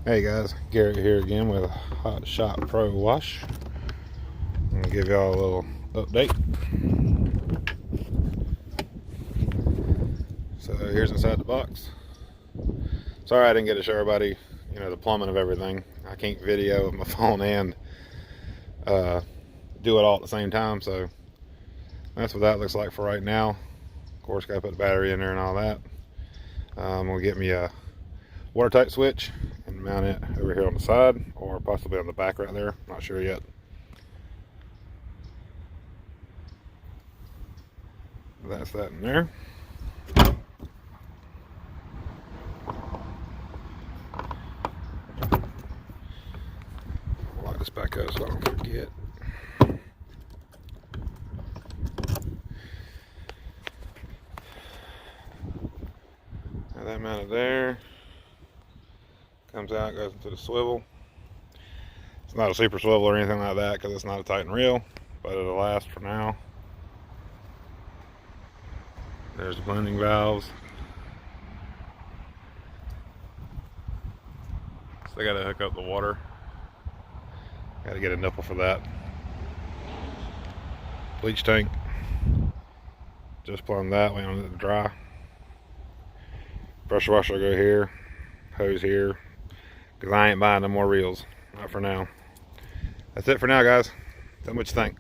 Hey guys, Garrett here again with a Hot Shot Pro Wash. I'm gonna give y'all a little update. So here's inside the box. Sorry I didn't get to show everybody, the plumbing of everything. I can't video with my phone and do it all at the same time, so that's what that looks like for right now. Of course, gotta put the battery in there and all that. I'm gonna get me a watertight switch and mount it over here on the side or possibly on the back right there, not sure yet. That's that in there. I'll lock this back up so I don't forget. Now that mounted there, comes out, goes into the swivel. It's not a super swivel or anything like that because it's not a Titan reel, but it'll last for now. There's the blending valves. So I gotta hook up the water. Gotta get a nipple for that. Bleach tank. Just plumb that, wait on it to dry. Pressure washer will go here. Hose here. Because I ain't buying no more reels. Not for now. That's it for now, guys. Tell me what you think.